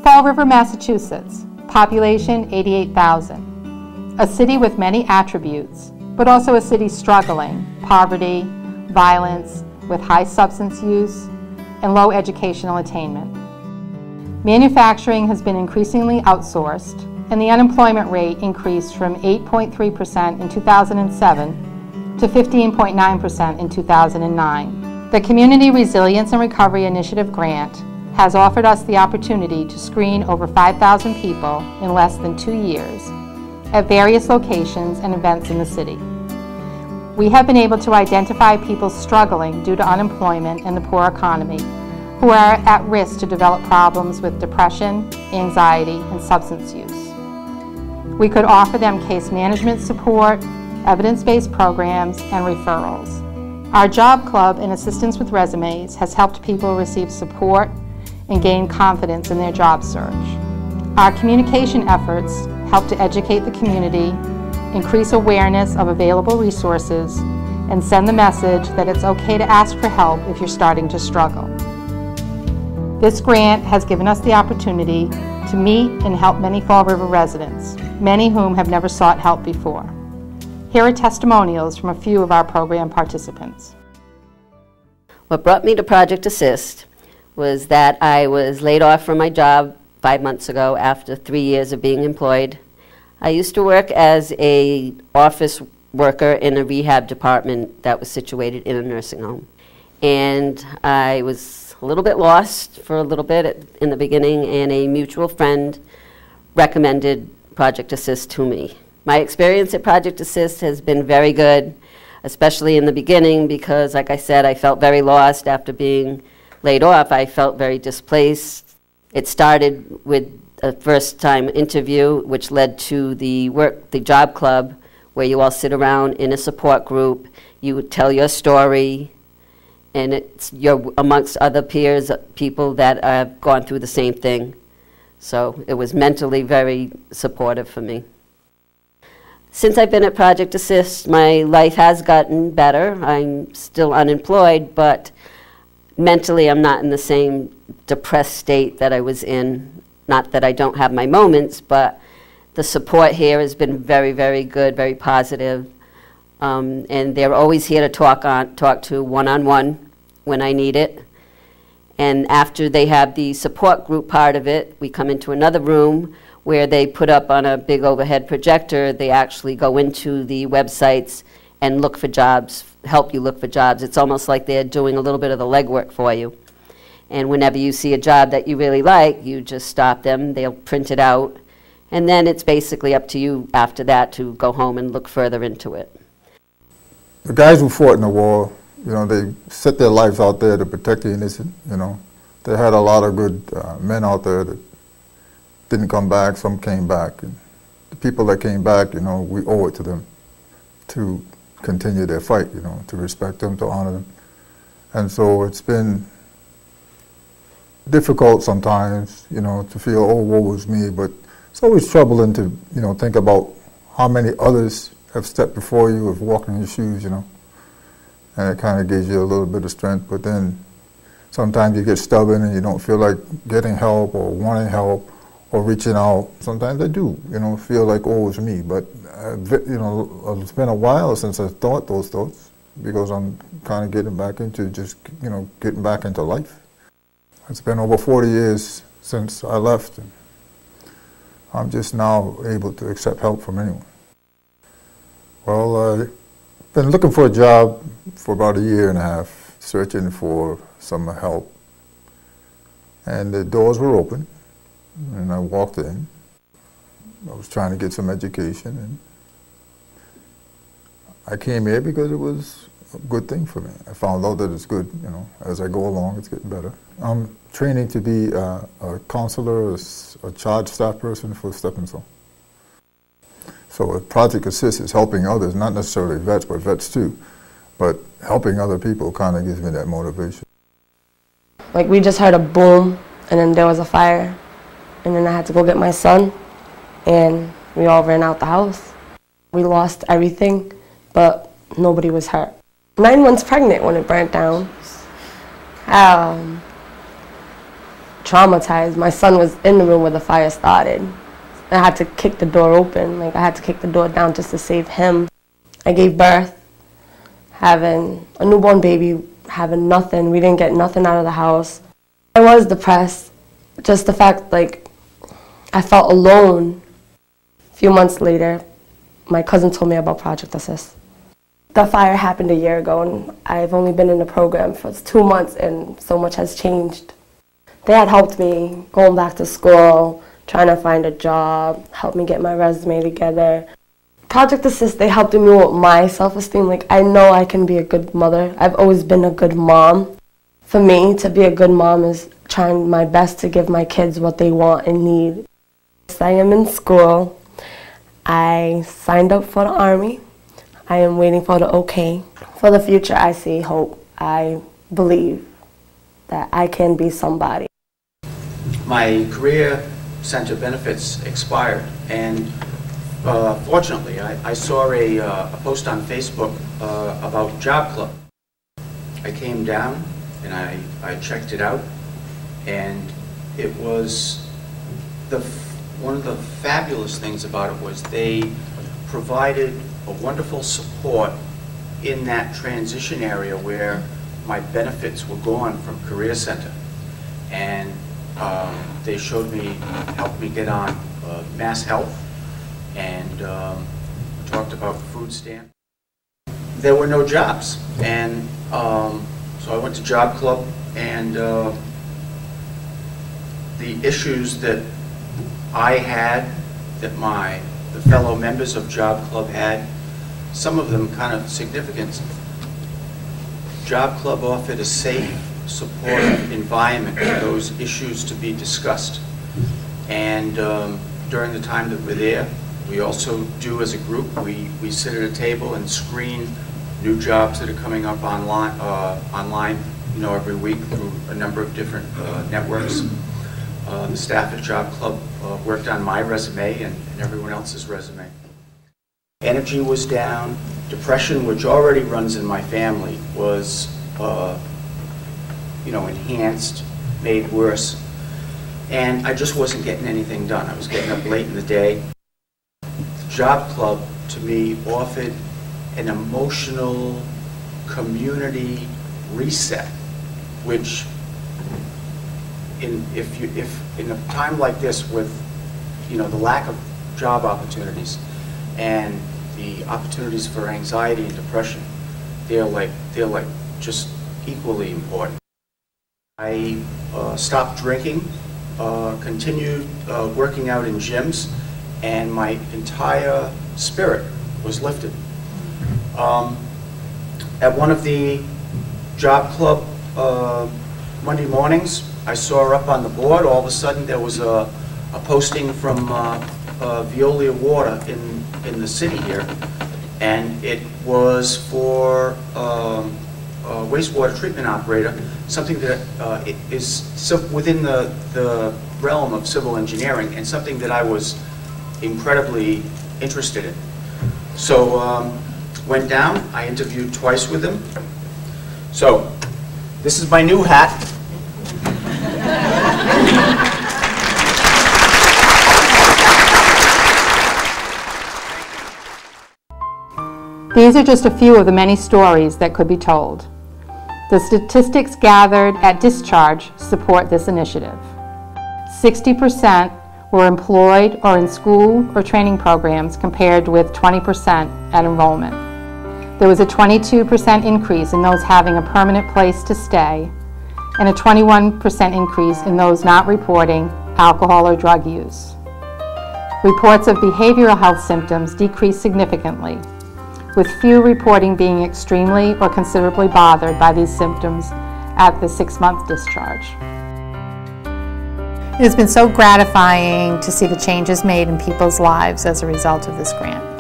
Fall River, Massachusetts, population 88,000. A city with many attributes, but also a city struggling, poverty, violence, with high substance use, and low educational attainment. Manufacturing has been increasingly outsourced, and the unemployment rate increased from 8.3% in 2007 to 15.9% in 2009. The Community Resilience and Recovery Initiative grant has offered us the opportunity to screen over 5,000 people in less than 2 years at various locations and events in the city. We have been able to identify people struggling due to unemployment and the poor economy, who are at risk to develop problems with depression, anxiety, and substance use. We could offer them case management support, evidence-based programs, and referrals. Our job club and assistance with resumes has helped people receive support and gain confidence in their job search. Our communication efforts help to educate the community, increase awareness of available resources, and send the message that it's okay to ask for help if you're starting to struggle. This grant has given us the opportunity to meet and help many Fall River residents, many whom have never sought help before. Here are testimonials from a few of our program participants. What brought me to Project Assist was that I was laid off from my job 5 months ago after 3 years of being employed. I used to work as an office worker in a rehab department that was situated in a nursing home. And I was a little bit lost for a little bit in the beginning, and a mutual friend recommended Project Assist to me. My experience at Project Assist has been very good, especially in the beginning because, like I said, I felt very lost after being laid off. I felt very displaced. It started with a first-time interview, which led to the job club, where you all sit around in a support group. You would tell your story, and you're amongst other peers, people that have gone through the same thing. So it was mentally very supportive for me. Since I've been at Project Assist, my life has gotten better. I'm still unemployed, but mentally I'm not in the same depressed state that I was in. Not that I don't have my moments, but the support here has been very, very good, very positive. And they're always here to talk to one-on-one when I need it. And after they have the support group part of it, we come into another room where they put up on a big overhead projector. They actually go into the websites and look for jobs, help you look for jobs. It's almost like they're doing a little bit of the legwork for you. And whenever you see a job that you really like, you just stop them, they'll print it out, and then it's basically up to you after that to go home and look further into it. The guys who fought in the war, you know, they set their lives out there to protect the innocent, you know. They had a lot of good men out there that didn't come back, some came back. And the people that came back, you know, we owe it to them to continue their fight, you know, to respect them, to honor them. And so it's been difficult sometimes, you know, to feel, oh, woe is me, but it's always troubling to, you know, think about how many others have stepped before you, have walked in your shoes, you know, and it kind of gives you a little bit of strength, but then sometimes you get stubborn and you don't feel like getting help or wanting help or reaching out. Sometimes I do, you know, feel like, oh, it's me, but, you know, it's been a while since I thought those thoughts because I'm kind of getting back into just, you know, getting back into life. It's been over 40 years since I left, and I'm just now able to accept help from anyone. Well, I've been looking for a job for about 1.5 years, searching for some help. And the doors were open, and I walked in. I was trying to get some education, and I came here because it was a good thing for me. I found out that it's good, you know, as I go along, it's getting better. I'm training to be a counselor, a charge staff person for Stepping Stone. So Project Assist is helping others, not necessarily vets, but vets too. But helping other people kind of gives me that motivation. Like, we just heard a boom, and then there was a fire, and then I had to go get my son, and we all ran out the house. We lost everything, but nobody was hurt. 9 months pregnant when it burnt down. traumatized. My son was in the room where the fire started. I had to kick the door open. Like, I had to kick the door down just to save him. I gave birth, having a newborn baby, having nothing. We didn't get nothing out of the house. I was depressed. Just the fact, like, I felt alone. A few months later, my cousin told me about Project Assist. The fire happened a year ago, and I've only been in the program for 2 months, and so much has changed. They had helped me going back to school, trying to find a job, helped me get my resume together. Project Assist, they helped me with my self-esteem. Like, I know I can be a good mother. I've always been a good mom. For me, to be a good mom is trying my best to give my kids what they want and need. I am in school. I signed up for the Army. I am waiting for the okay. For the future, I see hope. I believe that I can be somebody. My career center benefits expired, and fortunately, I saw a post on Facebook about Job Club. I came down and I checked it out, and it was one of the fabulous things about it was they provided a wonderful support in that transition area where my benefits were gone from Career Center. And they showed me, helped me get on Mass Health, and talked about food stamp. There were no jobs, and so I went to Job Club, and the issues that I had, that the fellow members of Job Club had, some of them kind of significant. Job Club offered a safe, supportive environment for those issues to be discussed. And during the time that we're there, we also do as a group, we sit at a table and screen new jobs that are coming up online, you know, every week through a number of different networks. The staff at Job Club worked on my resume and everyone else's resume. Energy was down. Depression, which already runs in my family, was you know, enhanced, made worse. And I just wasn't getting anything done. I was getting up late in the day. Job Club, to me, offered an emotional community reset, which if in a time like this, with, you know, the lack of job opportunities and the opportunities for anxiety and depression, they're like just equally important. I stopped drinking, continued working out in gyms, and my entire spirit was lifted. At one of the Job Club Monday mornings, I saw up on the board, all of a sudden there was a posting from Veolia Water in the city here, and it was for a wastewater treatment operator, something that is within the realm of civil engineering, and something that I was incredibly interested in. So went down, I interviewed twice with him. So this is my new hat. These are just a few of the many stories that could be told. The statistics gathered at discharge support this initiative. 60% were employed or in school or training programs, compared with 20% at enrollment. There was a 22% increase in those having a permanent place to stay, and a 21% increase in those not reporting alcohol or drug use. Reports of behavioral health symptoms decreased significantly, with few reporting being extremely or considerably bothered by these symptoms at the 6-month discharge. It has been so gratifying to see the changes made in people's lives as a result of this grant.